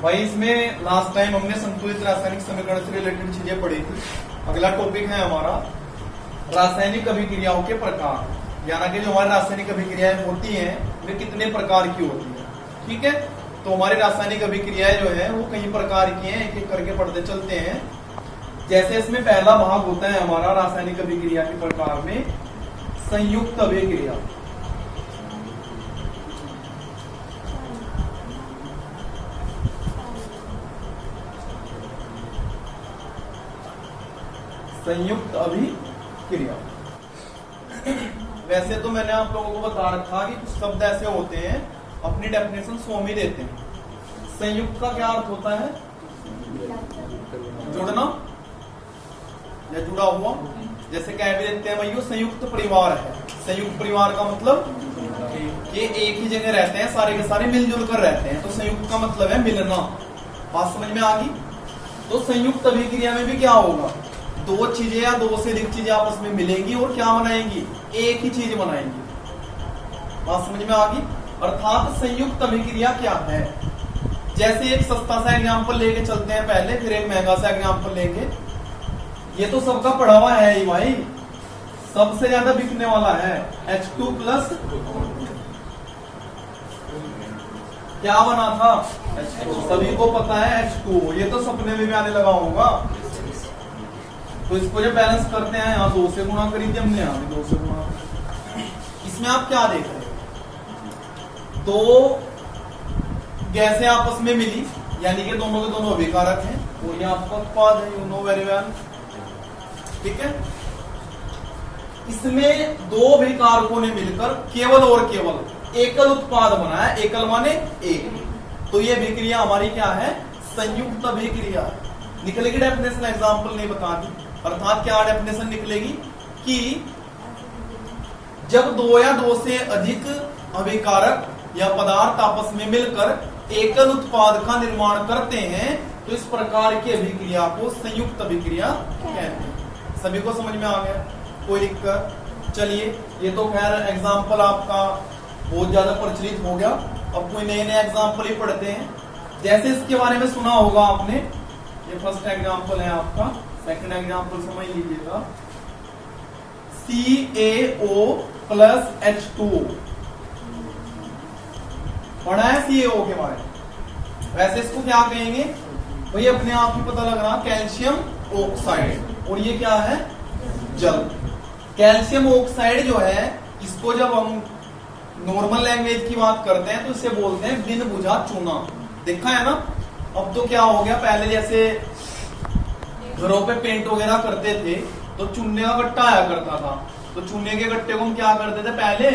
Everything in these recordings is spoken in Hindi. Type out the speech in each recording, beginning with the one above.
भाई इसमें लास्ट टाइम हमने संतुलित रासायनिक समीकरण से रिलेटेड चीजें पढ़ी थी। अगला टॉपिक है हमारा रासायनिक अभिक्रियाओं के प्रकार, यानी कि जो हमारी रासायनिक अभिक्रियाएं होती हैं वे कितने प्रकार की होती है। ठीक है, तो हमारी रासायनिक अभिक्रियाएं जो है वो कई प्रकार की हैं, एक एक करके पढ़ते चलते हैं। जैसे इसमें पहला भाग होता है हमारा रासायनिक अभिक्रिया के प्रकार में संयुक्त अभिक्रिया। संयुक्त अभिक्रिया। वैसे तो मैंने आप लोगों को बता रखा कि कुछ शब्द ऐसे होते हैं अपनी डेफिनेशन स्वयं ही देते हैं। संयुक्त का क्या अर्थ होता है? जुड़ना या जुड़ा हुआ। जैसे कह भी देते हैं भाई संयुक्त परिवार है। संयुक्त परिवार का मतलब कि एक ही जगह रहते हैं, सारे के सारे मिलजुल कर रहते हैं, तो संयुक्त का मतलब है मिलना। बात समझ में आ गई? तो संयुक्त अभिक्रिया में भी क्या होगा, दो चीजें या दो से अधिक चीजें आपस में मिलेंगी और क्या बनाएंगी, एक ही चीज बनाएंगी। बात समझ में आ गई? अर्थात संयुक्त अभिक्रिया क्या है। जैसे एक सस्ता सा एग्जाम्पल लेके चलते हैं पहले, फिर एक महंगा सा एग्जाम्पल लेंगे। ये तो सबका पढ़ा हुआ है ही भाई, सबसे ज्यादा बिकने वाला है H2 प्लस क्या बना था H2। सभी को पता है H2, ये तो सपने में भी आने लगा होगा। तो इसको जब बैलेंस करते हैं, यहाँ 2 से गुणा करी थी हमने, यहाँ भी 2 से गुणा। इसमें आप क्या देख रहे हैं, दो गैसें आपस में मिली, यानी कि दोनों के दोनों अभिकारक हैं, और ये आपका उत्पाद है, यू नो वेरी वेल। ठीक है, इसमें दो अभिकारकों ने मिलकर केवल और केवल एकल उत्पाद बनाया। एकल माने एक। तो ये अभिक्रिया हमारी क्या है, संयुक्त अभिक्रिया। निकलेगी डेफिनेशन, एग्जाम्पल नहीं बता दी। अर्थात क्या डेफिनेशन निकलेगी कि जब दो या दो से अधिक अभिकारक या पदार्थ आपस में मिलकर एकल उत्पाद का निर्माण करते हैं, तो इस प्रकार की अभिक्रिया को संयुक्त अभिक्रिया कहते हैं। सभी को समझ में आ गया? कोई दिक्कत? चलिए, ये तो खैर एग्जाम्पल आपका बहुत ज्यादा प्रचलित हो गया। अब कोई नए नए एग्जाम्पल ही पढ़ते हैं। जैसे इसके बारे में सुना होगा आपने, ये फर्स्ट एग्जाम्पल है आपका। सेकंड एग्जाम्पल समझ लीजिएगा, CaO प्लस H2। पढ़ा है CaO के बारे में? वैसे इसको क्या कहेंगे भाई, अपने आप ही पता लग रहा, कैल्शियम ऑक्साइड। और ये क्या है, जल। कैल्शियम ऑक्साइड जो है, इसको जब हम नॉर्मल लैंग्वेज की बात करते हैं तो इसे बोलते हैं बिन बुझा चूना। देखा है ना? अब तो क्या हो गया, पहले जैसे घरों पे पेंट वगैरह करते थे तो चूने का गट्टा आया करता था। तो चूने के गट्टे को हम क्या करते थे, पहले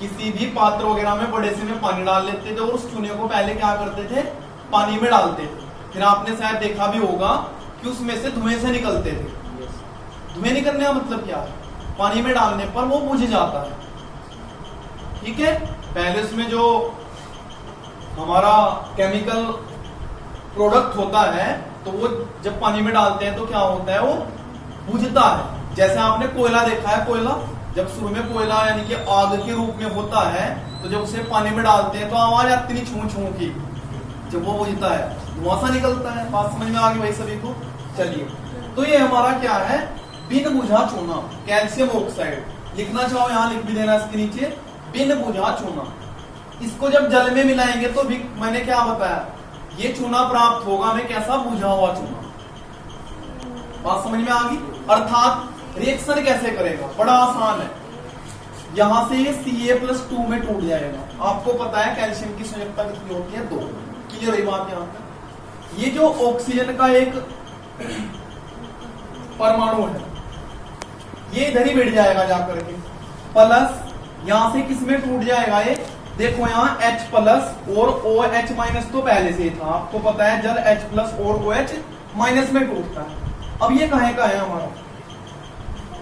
किसी भी पात्र वगैरह में बड़े से में पानी डाल लेते थे और उस चूने को पहले क्या करते थे, पानी में डालते थे। फिर आपने शायद देखा भी होगा कि उसमें से धुएं से निकलते थे। धुएं निकलने का मतलब क्या है, पानी में डालने पर वो बुझ जाता है। ठीक है, पहले उसमें जो हमारा केमिकल प्रोडक्ट होता है तो वो जब पानी में डालते हैं तो क्या होता है, वो बुझता है। जैसे आपने कोयला देखा है, कोयला जब शुरू में कोयला यानी कि आग के रूप में होता है, तो जब उसे पानी में डालते हैं तो आवाज आती नहीं छू छू की, जब वो बुझता है धुआं सा निकलता है। बात समझ में आ गई भाई सभी को? चलिए, तो ये हमारा क्या है, बिन बुझा चूना, कैल्शियम ऑक्साइड। लिखना चाहो यहाँ लिख भी देना इसके नीचे, बिन बुझा चूना। इसको जब जल में मिलाएंगे तो भी मैंने क्या बताया, ये चूना प्राप्त होगा हमें कैसा, बुझा हुआ चूना। बात समझ में आ गई? अर्थात रिएक्शन कैसे करेगा, बड़ा आसान है। यहां से ये Ca+2 में टूट जाएगा। आपको पता है कैल्शियम की संयोजकता कितनी होती है, 2। क्लियर रही बात यहाँ तक? ये जो ऑक्सीजन का एक परमाणु है, ये इधर ही बैठ जाएगा जाकर के, प्लस यहां से किसमें टूट जाएगा, ये देखो यहाँ H प्लस और OH माइनस तो पहले से ही था। आपको पता है जल H प्लस और OH माइनस में टूटता है। अब ये कहे का है हमारा,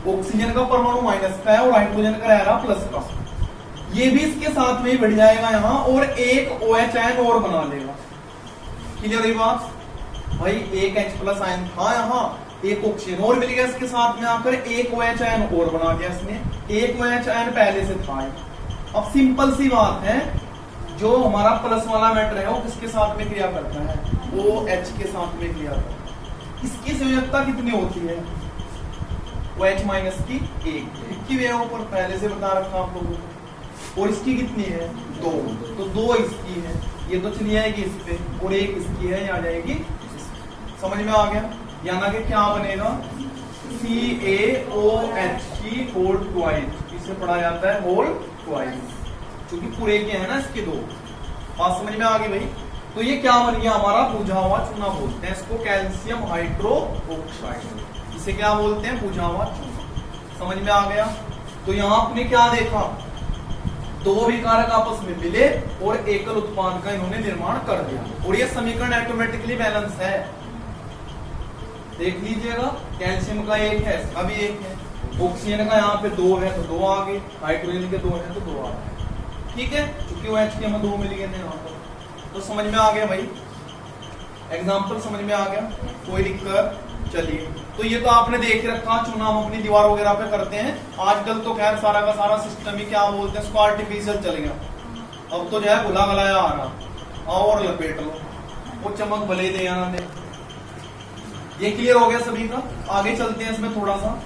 ऑक्सीजन का परमाणु माइनस का है और हाइड्रोजन का रह रहा प्लस का। ये भी इसके साथ में ही बढ़ जाएगा यहाँ और एक OH आयन और बना लेगा। क्लियर रही बात भाई? एक H प्लस आयन था यहाँ, एक ऑक्सीजन और मिल गया इसके साथ में आकर, एक OH आयन और बना दिया इसने, एक OH आयन पहले से था। अब सिंपल सी बात है, जो हमारा प्लस वाला मैटर है वो किसके साथ में क्रिया करता है, वो एच के साथ में क्रिया करता है। इसकी संयोजकता कितनी होती है, वो एच माइनस की एक की वे ऊपर पहले से बता रखा आप लोगों को। और इसकी कितनी है, दो, तो दो इसकी है, ये तो चली जाएगी इस पे, और एक इसकी है, आ जाएगी। समझ में आ गया, यानी कि क्या बनेगा, CaOH की होल ट्वाइस, इसे पढ़ा जाता है होल ट्वाइस, क्योंकि पूरे के हैं ना इसके दो। बात समझ में आ गई भाई। तो ये क्या बन गया हमारा, बुझा हुआ चूना बोलते हैं इसको, कैल्शियम हाइड्रोक्साइड, इसे क्या बोलते हैं, बुझा हुआ चूना। समझ में आ गया। तो यहाँ आपने क्या देखा, दो विकारक आपस में मिले और एकल उत्पाद का इन्होंने निर्माण कर दिया, और ये समीकरण ऑटोमेटिकली बैलेंस है। देख लीजिएगा, कैल्शियम का एक है, इसका भी एक है, ऑक्सीजन का यहाँ पे दो है तो दो आ गए, हाइड्रोजन के दो है तो दो आ गए। ठीक है, क्योंकि वो एच के हमें दो मिल गए थे यहाँ पर। तो समझ में आ गया भाई, एग्जाम्पल समझ में आ गया, कोई दिक्कत। चलिए, तो ये तो आपने देख रखा, चूना हम अपनी दीवार वगैरह पे करते हैं। आजकल तो खैर सारा का सारा सिस्टम ही क्या बोलते हैं, इसको आर्टिफिशियल चल गया। अब तो जो है भुला गलाया आ रहा, और लपेट लो, वो चमक भले दे या ना दे। ये क्लियर हो गया सभी का। आगे चलते हैं इसमें थोड़ा सा।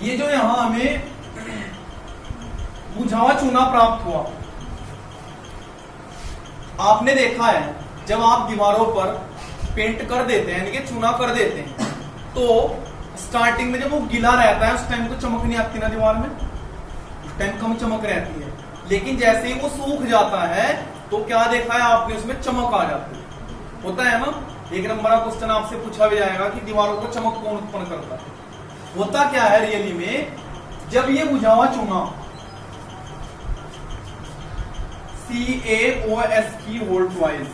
ये जो यहां हमें बुझा हुआ चूना प्राप्त हुआ, आपने देखा है जब आप दीवारों पर पेंट कर देते हैं, यानी कि चूना कर देते हैं, तो स्टार्टिंग में जब वो गीला रहता है उस टाइम तो चमक नहीं आती ना दीवार में, उस टाइम कम चमक रहती है। लेकिन जैसे ही वो सूख जाता है तो क्या देखा है आपने, उसमें चमक आ जाती है। होता है ना, एक नंबर का क्वेश्चन आपसे पूछा भी जाएगा कि दीवारों को चमक कौन उत्पन्न करता है। होता क्या है रियली में, जब ये बुझा हुआ चूना CaOH की होल ट्वाइस,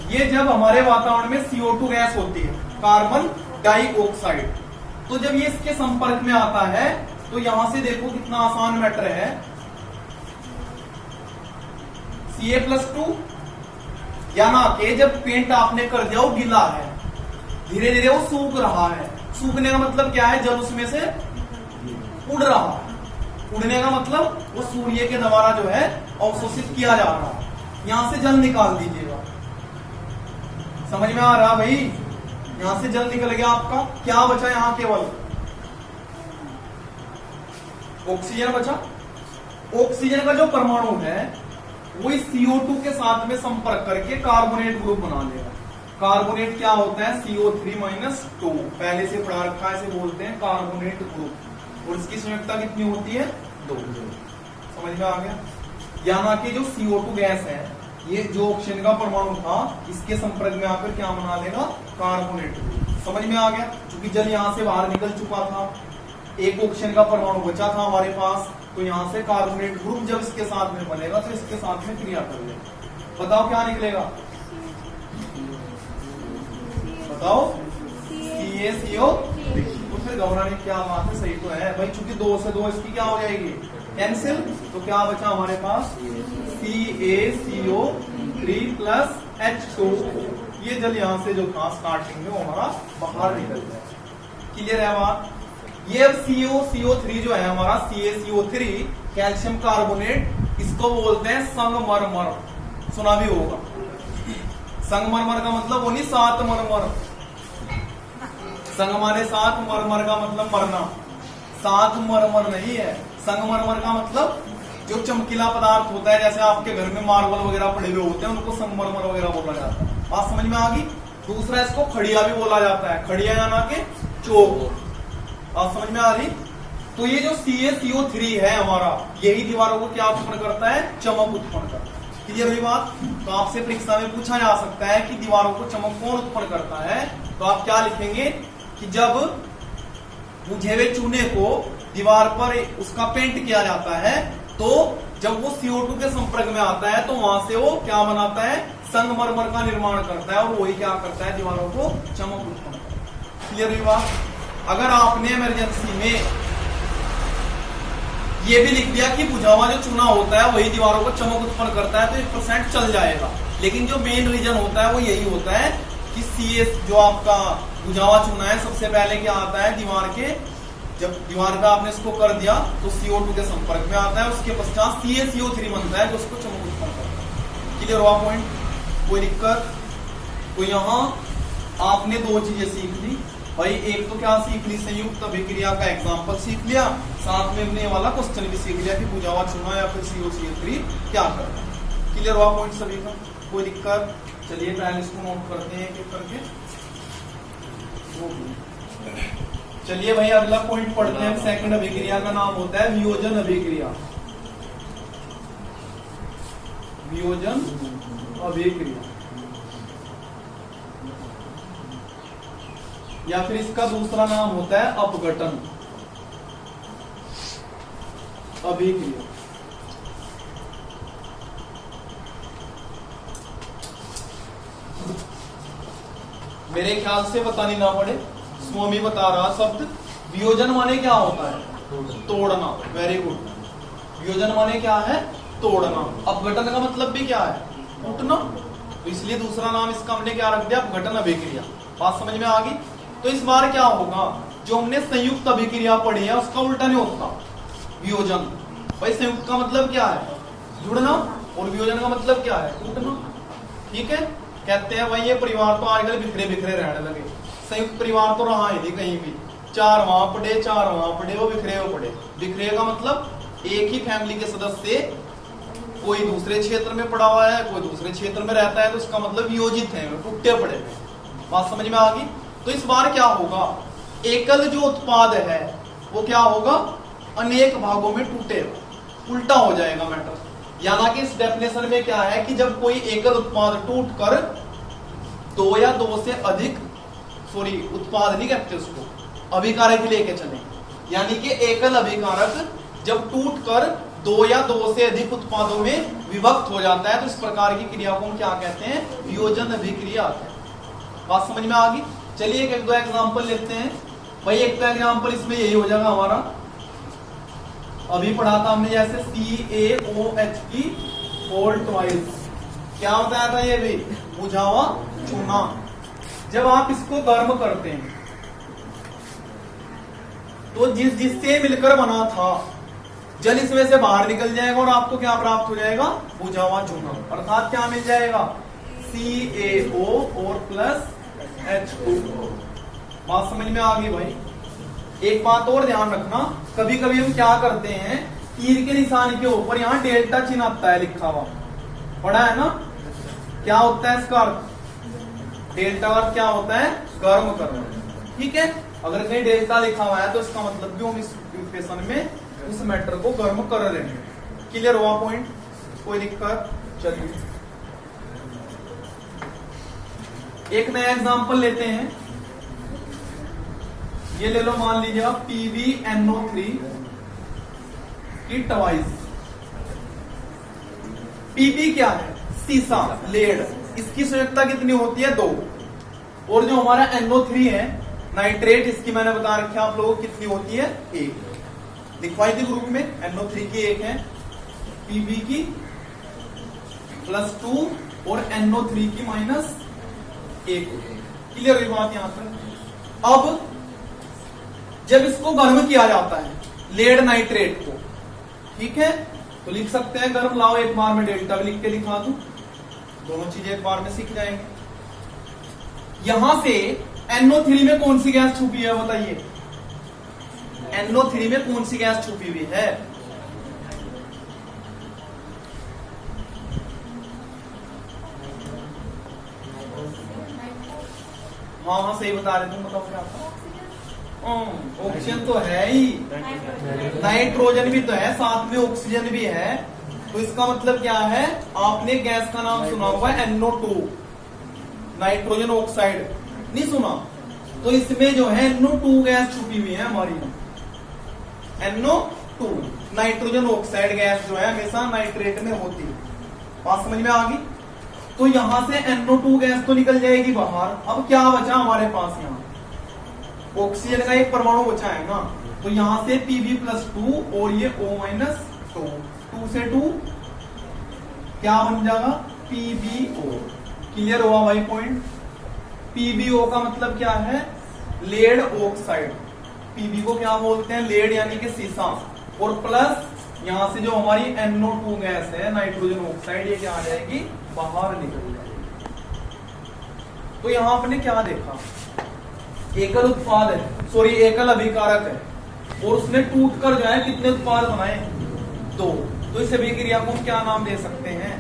ये जब हमारे वातावरण में CO2 गैस होती है, कार्बन डाइऑक्साइड, तो जब ये इसके संपर्क में आता है तो यहां से देखो कितना आसान मैटर है, Ca+2, यानी कि जब पेंट आपने कर दिया वो गीला है, धीरे धीरे वो सूख रहा है। सूखने का मतलब क्या है, जल उसमें से उड़ रहा है। उड़ने का मतलब वो सूर्य के द्वारा जो है अवशोषित किया जा रहा है। यहां से जल निकाल दीजिएगा, समझ में आ रहा भाई, यहां से जल निकल गया आपका, क्या बचा यहां, केवल ऑक्सीजन बचा। ऑक्सीजन का जो परमाणु है वो इस CO2 के साथ में संपर्क करके कार्बोनेट ग्रुप बना लेगा। कार्बोनेट क्या होता है, CO3-2, पहले से पढ़ा रखा है, इसे बोलते हैं कार्बोनेट ग्रुप, और इसकी संयोजकता कितनी होती है, 2। समझ में आ गया, यानी कि जो CO2 गैस है, ये जो ऑक्सीजन का परमाणु था, इसके संपर्क में आकर क्या बना लेगा, कार्बोनेट ग्रुप। समझ में आ गया, क्योंकि जल यहां से बाहर निकल चुका था, एक ऑक्सीजन का परमाणु बचा था हमारे पास, तो यहां से कार्बोनेट ग्रुप जब इसके साथ में बनेगा तो इसके साथ में क्रिया कर लेगा। बताओ क्या निकलेगा, बताओ, CaCO। तो फिर घबराने क्या बात है, सही तो है भाई, चूंकि 2 से 2 इसकी क्या हो जाएगी, कैंसिल, तो क्या बचा हमारे पास, CaCO3+H2। ये जल यहां से जो था स्टार्टिंग में वो हमारा बाहर निकल जाए। क्लियर है बात। ये अब CO3 जो है हमारा, CaCO3 कैल्शियम कार्बोनेट, इसको बोलते हैं संगमरमर, सुना भी होगा। संगमरमर का मतलब वो नहीं सात मरमर, संग माने सात, मरमर का मतलब मरना, सात मरमर नहीं है। संगमरमर का मतलब जो चमकीला पदार्थ होता है, जैसे आपके घर में मार्बल वगैरह पड़े हुए होते हैं, उनको संगमरमर वगैरह बोला जाता है। बात समझ में आ गई। दूसरा इसको खड़िया भी बोला जाता है, खड़िया याना के चौक। आप समझ में आ रही। तो ये जो CaCO3 है हमारा, यही दीवारों को क्या उत्पन्न करता है, चमक उत्पन्न करता है। क्लियर हुई बात। तो आपसे परीक्षा में पूछा जा सकता है कि दीवारों को चमक कौन उत्पन्न करता है, तो आप क्या लिखेंगे कि जब बुझे हुए चूने को दीवार पर उसका पेंट किया जाता है, तो जब वो CO2 के संपर्क में आता है तो वहां से वो क्या बनाता है, संगमरमर का निर्माण करता है, और वही क्या करता है, दीवारों को चमक उत्पन्न करता है। क्लियर हुई बात। अगर आपने इमरजेंसी में ये भी लिख दिया कि बुझा हुआ जो चूना होता है वही दीवारों को चमक उत्पन्न करता है, तो 1% चल जाएगा। लेकिन जो मेन रीजन होता है वो यही होता है कि CS जो आपका बुझा हुआ चूना है, सबसे पहले क्या आता है, दीवार के जब दीवार पे आपने इसको कर दिया तो CO2 के संपर्क में आता है, उसके पश्चात CaCO3 बनता है जो उसको चमक उत्पन्न करता है। क्लियर हुआ पॉइंट? कोई दिक्कत? तो यहाँ आपने दो चीजें सीख ली भाई, एक तो क्या सीख ली, संयुक्त अभिक्रिया का एग्जाम्पल सीख लिया, साथ में हमने वाला क्वेश्चन भी सीख लिया कि बुझावा चूना या फिर COCl3 क्या करता है। क्लियर हुआ पॉइंट सभी का? कोई दिक्कत? चलिए पहले इसको नोट करते हैं एक करके। चलिए भाई अगला पॉइंट पढ़ते हैं। सेकंड अभिक्रिया का नाम होता है वियोजन अभिक्रिया। वियोजन अभिक्रिया या फिर इसका दूसरा नाम होता है अपघटन अभिक्रिया। मेरे ख्याल से बतानी ना पड़े, स्वामी बता रहा शब्द। वियोजन माने क्या होता है? तोड़ना। Very good. वियोजन माने क्या है? तोड़ना। अपघटन का मतलब भी क्या है? टूटना। तो इसलिए दूसरा नाम इसका हमने क्या रख दिया? अपघटन अभिक्रिया। बात समझ में आ गई? तो इस बार क्या होगा, जो हमने संयुक्त अभिक्रिया पढ़ी है उसका उल्टा नहीं होता, वियोजन। भाई संयुक्त का मतलब क्या है? जुड़ना, और वियोजन का मतलब क्या है? टूटना। ठीक है? कहते हैं भाई ये परिवार तो आजकल बिखरे बिखरे रहने लगे, संयुक्त परिवार तो रहा ही नहीं कहीं भी, चार वहां पड़े चार वहां पड़े, वो बिखरे हुए पड़े। बिखरे का मतलब एक ही फैमिली के सदस्य कोई दूसरे क्षेत्र में पड़ा हुआ है, कोई दूसरे क्षेत्र में रहता है, तो इसका मतलब वियोजित है, टूटे पड़े। बात समझ में आ गई? तो इस बार क्या होगा, एकल जो उत्पाद है वो क्या होगा? अनेक भागों में टूटेगा, उल्टा हो जाएगा मैटर। यानी कि इस डेफिनेशन में क्या है कि जब कोई एकल उत्पाद टूटकर दो या दो से अधिक, सॉरी उत्पाद नहीं कहते उसको, अभिकारक लेके चले, यानी कि एकल अभिकारक जब टूटकर दो या दो से अधिक उत्पादों में विभक्त हो जाता है तो इस प्रकार की क्रिया को हम क्या कहते हैं? वियोजन अभिक्रिया। बात समझ में आ गई? चलिए एक दो एग्जांपल लेते हैं भाई। एक तो एग्जांपल इसमें यही हो जाएगा हमारा, अभी पढ़ा था हमने जैसे CaOH की होल ट्वाइस। क्या बताया था ये भी? बुझावा चूना। जब आप इसको गर्म करते हैं तो जिससे मिलकर बना था जल इसमें से बाहर निकल जाएगा और आपको क्या प्राप्त हो जाएगा? बुझावा चूना। अर्थात क्या मिल जाएगा? CaO और प्लस H2। बात समझ में आ गई भाई? एक बात और ध्यान रखना, कभी कभी हम क्या करते हैं, तीर के निशान के ऊपर यहाँ डेल्टा चिन्ह आता है लिखा हुआ, पढ़ा है ना? क्या होता है इसका अर्थ? डेल्टा अर्थ क्या होता है? गर्म करना। ठीक है? अगर कहीं डेल्टा लिखा हुआ है तो इसका मतलब भी हम इस इक्वेशन में उस मैटर को गर्म कर रहे हैं। क्लियर हुआ पॉइंट? कोई दिक्कत? चलिए एक नया एग्जांपल लेते हैं। ये ले लो, मान लीजिए आप PbNO3 की ट्वाइस। Pb क्या है? सीसा, लेड। इसकी संयुक्ता कितनी होती है? 2। और जो हमारा NO3 है नाइट्रेट, इसकी मैंने बता रखी है आप लोगों को कितनी होती है? 1। लिखवाई थी ग्रुप में, NO3 की 1 है, Pb की +2 और NO3 की -1। क्लियर हुई बात यहां पर? अब जब इसको गर्म किया जाता है लेड नाइट्रेट को, ठीक है, तो लिख सकते हैं गर्म। लाओ एक बार में डेल्टा भी लिख के दिखा दूं, दोनों चीजें एक बार में सीख जाएंगे। यहां से NO3 में कौन सी गैस छुपी है बताइए? NO3 में कौन सी गैस छुपी हुई है? हाँ हाँ सही बता रहे, तुम बताओ क्या था? ऑक्सीजन तो है ही, नाइट्रोजन भी तो है, साथ में ऑक्सीजन भी है। तो इसका मतलब क्या है? आपने गैस का नाम सुना होगा NO2, नाइट्रोजन ऑक्साइड, नहीं सुना? तो इसमें जो है NO2 गैस छुपी हुई है हमारी। NO2 नाइट्रोजन ऑक्साइड गैस जो है हमेशा नाइट्रेट में होती है। बात समझ में आ गई? तो यहां से NO2 गैस तो निकल जाएगी बाहर। अब क्या बचा हमारे पास? यहाँ ऑक्सीजन का एक परमाणु बचा है ना, तो यहां से Pb+2 और ये O-2, 2 से 2 क्या बन जाएगा? PbO। क्लियर हुआ भाई पॉइंट? PbO का मतलब क्या है? Lead oxide. पीबी को क्या बोलते हैं, लेड यानी कि सीसा, और प्लस यहां से जो हमारी NO2 गैस है नाइट्रोजन ऑक्साइड, ये क्या आ जाएगी, बाहर निकल जाएगी। तो यहां आपने क्या देखा, एकल उत्पाद है, सॉरी एकल अभिकारक है, और उसने टूट कर जो है कितने उत्पाद बनाए, 2। तो इस अभिक्रिया को क्या नाम दे सकते हैं,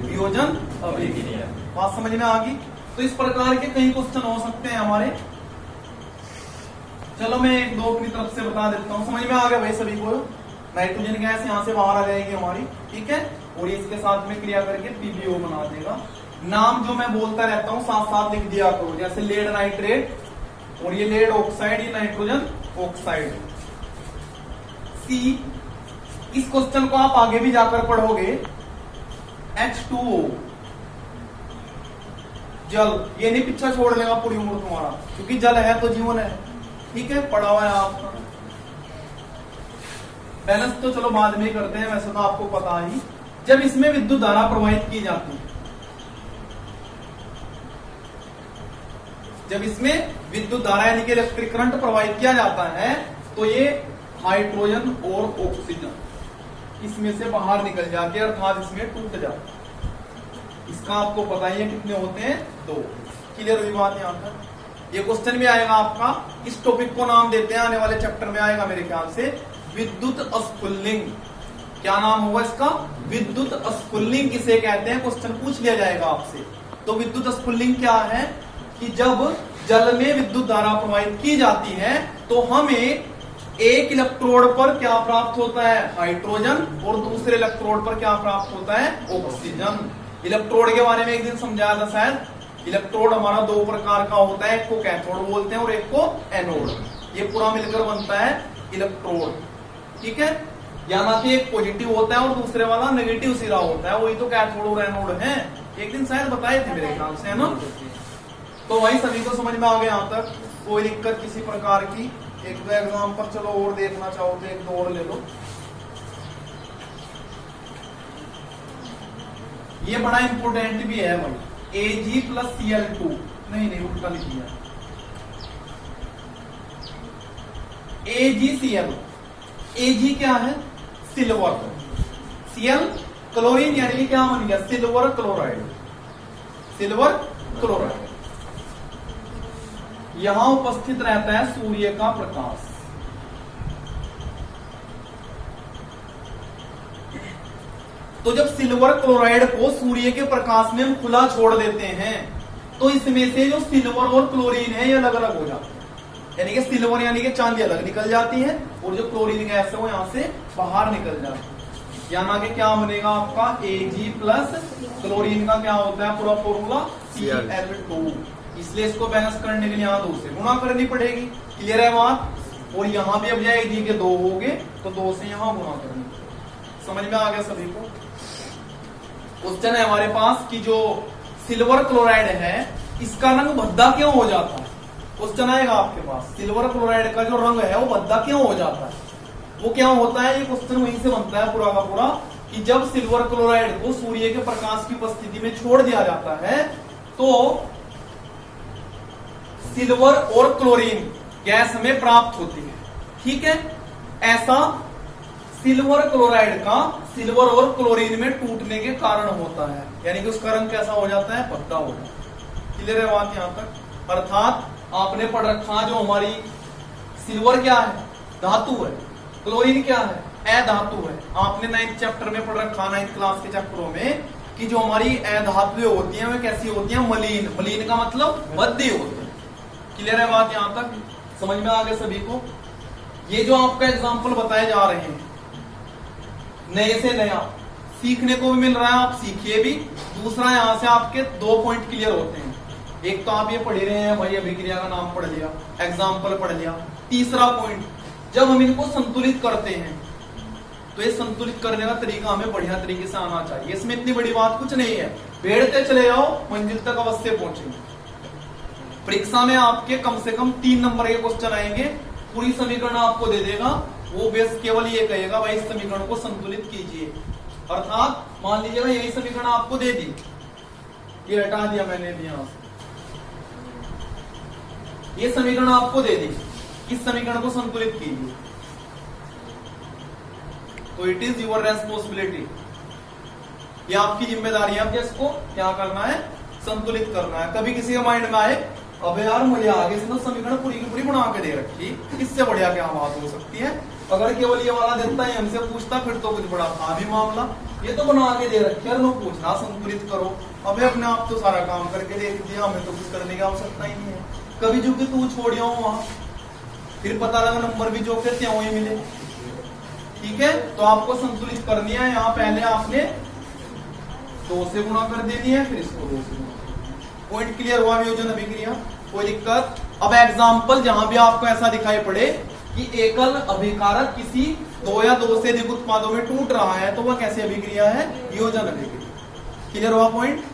वियोजन अभिक्रिया। बात समझ में आ गई। तो इस प्रकार के कई क्वेश्चन हो सकते हैं हमारे। चलो मैं एक दो अपनी तरफ से बता देता हूँ, समझ में आ गया भाई सभी को। नाइट्रोजन गैस यहाँ से बाहर आ जाएगी हमारी, ठीक है, और इसके साथ में क्रिया करके पीबीओ बना देगा। नाम जो मैं बोलता रहता हूँ साथ साथ लिख दिया करो, जैसे लेड नाइट्रेट, और ये लेड ऑक्साइड, ये नाइट्रोजन ऑक्साइड। सी, इस क्वेश्चन को आप आगे भी जाकर पढ़ोगे, H2O जल, ये नहीं पीछा छोड़ देगा पूरी उम्र तुम्हारा, क्योंकि जल है तो जीवन है, ठीक है, पढ़ा हुआ है आपका। बैलेंस तो चलो बाद में करते हैं, वैसे तो आपको पता ही। जब इसमें विद्युत धारा प्रवाहित की जाती है, जब इसमें विद्युत धारा यानी कि इलेक्ट्रिक करंट प्रवाहित किया जाता है, तो ये हाइड्रोजन और ऑक्सीजन इसमें से बाहर निकल जाते हैं, अर्थात इसमें टूट जाते हैं। इसका आपको पता ही है कितने होते हैं, 2। क्लियर हुई बात यहां तक। ये क्वेश्चन भी आएगा आपका, इस टॉपिक को नाम देते हैं, आने वाले चैप्टर में आएगा मेरे ख्याल से, विद्युत स्फुल्लिंग। क्या नाम होगा इसका, विद्युत स्फुल्लिंग किसे कहते हैं, क्वेश्चन पूछ लिया जाएगा आपसे। तो विद्युत स्फुल्लिंग क्या है, कि जब जल में विद्युत धारा प्रवाहित की जाती है, तो हमें एक इलेक्ट्रोड पर क्या प्राप्त होता है, हाइड्रोजन, और दूसरे इलेक्ट्रोड पर क्या प्राप्त होता है, ऑक्सीजन। इलेक्ट्रोड के बारे में एक दिन समझाया था शायद। इलेक्ट्रोड हमारा 2 प्रकार का होता है, एक को कैथोड बोलते हैं और एक को एनोड। ये पूरा मिलकर बनता है इलेक्ट्रोड, ठीक है। यानी कि एक पॉजिटिव होता है और दूसरे वाला नेगेटिव सिरा होता है, वही तो कैथोड और एनोड है। एक दिन शायद बताए थे मेरे ख्याल से, है ना। तो वही सभी को समझ में आ गया यहाँ तक, कोई दिक्कत किसी प्रकार की। एक दो एग्जाम्पल चलो और देखना चाहो तो एक दो और ले लो। ये बड़ा इंपोर्टेंट भी है भाई, Ag प्लस Cl2, नहीं उल्टा लिख दिया, AgCl। Ag क्या है, सिल्वर, Cl क्लोरीन, यानी कि क्या बन गया, सिल्वर क्लोराइड, सिल्वर क्लोराइड। यहां उपस्थित रहता है सूर्य का प्रकाश। तो जब सिल्वर क्लोराइड को सूर्य के प्रकाश में हम खुला छोड़ देते हैं, तो इसमें से जो सिल्वर और क्लोरीन है ये अलग अलग हो जाते हैं, यानी कि सिल्वर यानी कि चांदी अलग निकल जाती है, और जो क्लोरीन गैस है वो यहां से बाहर निकल जाती है। यहाँ के क्या बनेगा आपका, Ag प्लस क्लोरीन का क्या होता है पूरा फॉर्मूला, Cl2। इसलिए इसको बैलेंस करने के लिए यहाँ 2 से गुणा करनी पड़ेगी। क्लियर है बात। और यहाँ भी अब जाए Ag के 2 हो गए, तो 2 से यहाँ गुणा करनी। समझ में आ गया सभी को। क्वेश्चन है हमारे पास कि जो सिल्वर क्लोराइड है इसका रंग भद्दा क्यों हो जाता है। क्वेश्चन आएगा आपके पास, सिल्वर क्लोराइड का जो रंग है वो भद्दा क्यों हो जाता है, वो क्या होता है। ये क्वेश्चन वहीं से बनता है पूरा का पूरा, कि जब सिल्वर क्लोराइड को सूर्य के प्रकाश की उपस्थिति में छोड़ दिया जाता है, तो सिल्वर और क्लोरीन गैस हमें प्राप्त होती है, ठीक है। ऐसा सिल्वर क्लोराइड का सिल्वर और क्लोरीन में टूटने के कारण होता है, यानी कि उसका रंग कैसा हो जाता है, भद्दा हो जाता है। क्लियर है बात यहां तक। अर्थात आपने पढ़ रखा जो हमारी सिल्वर क्या है, धातु है, क्लोरीन क्या है, अधातु है। आपने 9th चैप्टर में पढ़ रखा, 9th क्लास के चैप्टरों में, कि जो हमारी अधातुएं होती हैं वे कैसी होती हैं, मलिन। मलिन का मतलब भद्दी होती है। क्लियर है बात यहां तक, समझ में आ गया सभी को। ये जो आपका एग्जाम्पल बताए जा रहे हैं, नए से नया सीखने को भी मिल रहा है, आप सीखिए भी। दूसरा यहां से आपके 2 पॉइंट क्लियर होते हैं। एक तो आप ये पढ़ रहे हैं भाई, अभिक्रिया का नाम पढ़ लिया, एग्जाम्पल पढ़ लिया। तीसरा पॉइंट, जब हम इनको संतुलित करते हैं तो ये संतुलित करने का तरीका हमें बढ़िया तरीके से आना चाहिए। इसमें इतनी बड़ी बात कुछ नहीं है, भेड़ते चले जाओ, मंजिल तक अवश्य पहुंचेंगे। परीक्षा में आपके कम से कम 3 नंबर के क्वेश्चन आएंगे, पूरी समीकरण आपको दे देगा, वो बेस केवल ये कहेगा भाई इस समीकरण को संतुलित कीजिए। अर्थात मान लीजिएगा यही समीकरण आपको दे दी, ये हटा दिया मैंने भी यहां से, ये समीकरण आपको दे दी, इस समीकरण को संतुलित कीजिए। तो इट इज योर रेस्पॉन्सिबिलिटी, ये आपकी जिम्मेदारी है। आपको इसको क्या करना है, संतुलित करना है। कभी किसी के माइंड में आए अबे यार मुझे आगे से तो समीकरण पूरी की पूरी बना के दे रखी, इससे बढ़िया क्या बात हो सकती है। अगर केवल ये वाला देता है हमसे पूछता फिर तो कुछ बड़ा था भी मामला। ये तो बना के दे रखी है, पूछना संतुलित करो। अबे अपने आप तो सारा काम करके दे दिया, हमें तो कुछ करने की आवश्यकता ही नहीं है। कभी जो कि तू छोड़ जाओ वहां, फिर पता लगा नंबर भी जो के त्यों ही मिले। ठीक है, तो आपको संतुलित करनी है। यहाँ पहले आपने 2 से गुणा कर देनी है, फिर इसको 2 से गुणा। पॉइंट क्लियर हुआ वियोजन अभिक्रिया, कोई दिक्कत? अब एग्जाम्पल जहां भी आपको ऐसा दिखाई पड़े कि एकल अभिकारक किसी 2 या 2 से अधिक उत्पादों में टूट रहा है, तो वह कैसी अभिक्रिया है, वियोजन अभिक्रिया। क्लियर हुआ पॉइंट?